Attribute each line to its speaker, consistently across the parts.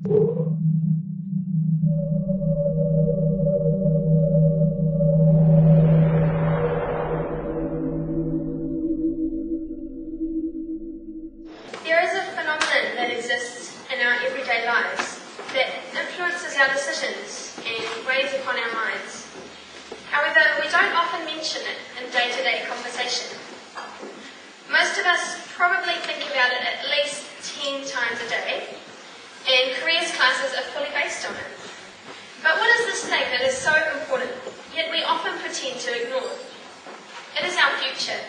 Speaker 1: There is a phenomenon that exists in our everyday lives that influences our decisions and weighs upon our minds. However, we don't often mention it in day-to-day conversation. Most of us probably think about it at least 10 times a day, and careers classes are fully based on it. But what is this thing that is so important, yet we often pretend to ignore? It is our future.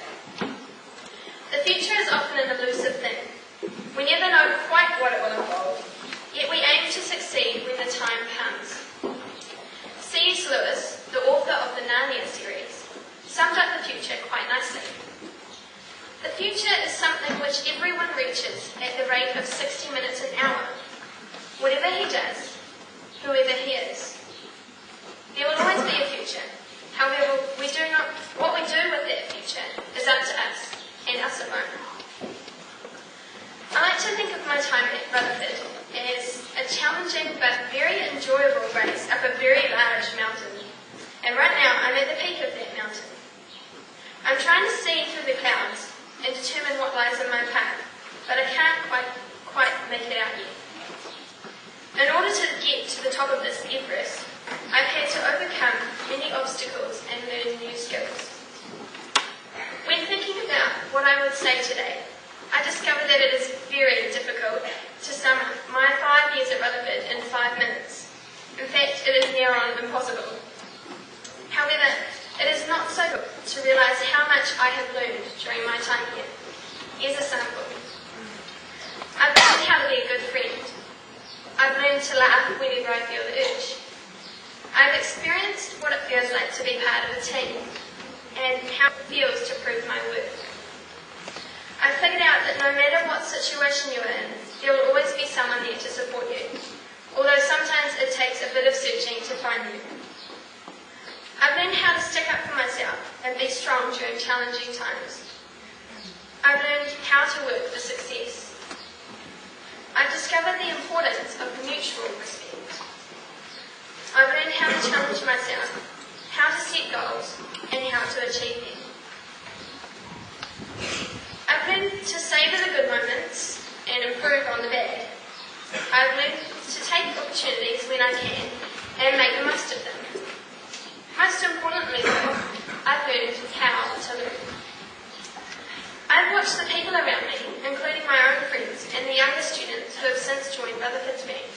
Speaker 1: The future is often an elusive thing. We never know quite what it will involve, yet we aim to succeed when the time comes. C.S. Lewis, the author of the Narnia series, summed up the future quite nicely. The future is something which everyone reaches at the rate of 60 minutes an hour, whatever he does, whoever he is. There will always be a future. However, what we do with that future is up to us, and us alone. I like to think of my time at Rutherford as a challenging but very enjoyable race up a very large mountain. And right now I'm at the peak of that mountain. I'm trying to see through the clouds and determine what lies in my path, but I can't quite make it out yet. In order to get to the top of this Everest, I've had to overcome many obstacles and learn new skills. When thinking about what I would say today, I discovered that it is very difficult to sum up my 5 years at Rutherford in 5 minutes. In fact, it is near on impossible. However, it is not so good to realise how much I have learned during my time here. Here's a sample. I've learned how to be a good friend. I've learned to laugh whenever I feel the urge. I've experienced what it feels like to be part of a team and how it feels to prove my worth. I've figured out that no matter what situation you're in, there will always be someone there to support you, although sometimes it takes a bit of searching to find you. I've learned how to stick up for myself and be strong during challenging times. I've learned how to work for success. I've discovered the importance of mutual respect. I've learned how to challenge myself, how to set goals, and how to achieve them. I've learned to savour the good moments and improve on the bad. I've learned to take opportunities when I can and make the most of them. Most importantly though, I've learned how to learn. I've watched the people around me, including my own friends and the younger students who have since joined Rutherford's band,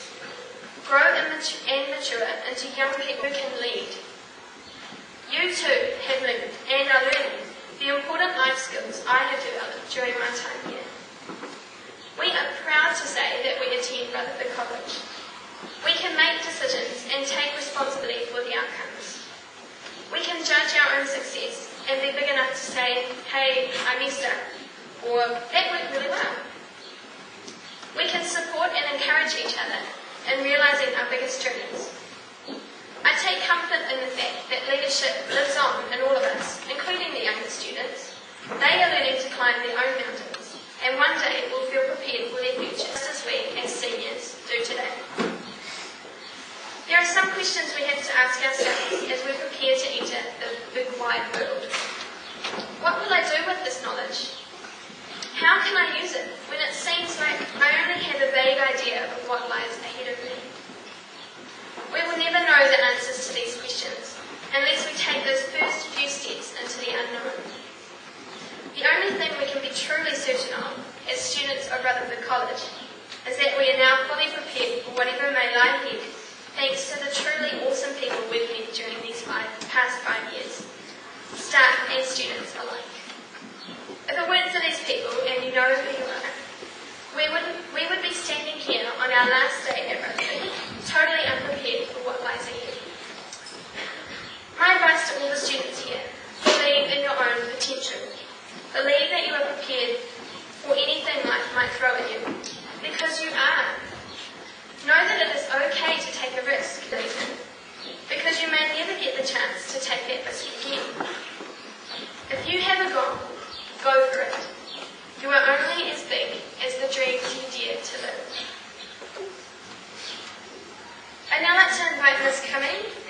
Speaker 1: grow and mature into young people who can lead. You too have learned and are learning the important life skills I have developed during my time here. We are proud to say that we attend Rutherford College. We can make decisions and take responsibility for the outcomes. We can judge our own success and be big enough to say, hey, I messed up, or that went really well. We can support and encourage each other in realising our biggest dreams. I take comfort in the fact that leadership lives on in all of us, including the younger students. They are learning to climb their own mountains, and one day will feel prepared for their future, just as we, as seniors, do today. There are some questions we have to ask ourselves as we prepare to enter the big wide world. What will I do with this knowledge? How can I use it when it seems like I only have a vague idea of what lies ahead of me? We will never know the answers to these questions unless we take those first few steps into the unknown. The only thing we can be truly certain of as students of Rutherford College is that we are now fully prepared for whatever may lie ahead, thanks to the truly awesome people we've met during these past 5 years, staff and students alike. If it weren't for these people, and you know who you are, we would be standing here on our last day at Rutherford, totally unprepared for what lies ahead. My advice to all the students here: believe in your own potential. Believe that you are prepared for anything life might throw at you, because you are. Know that it is okay to take a risk, because you may never get the chance to take that risk again. If you have a goal, go for it. You are only as big as the dreams you dare to live. I'd now like to invite Ms. Cumming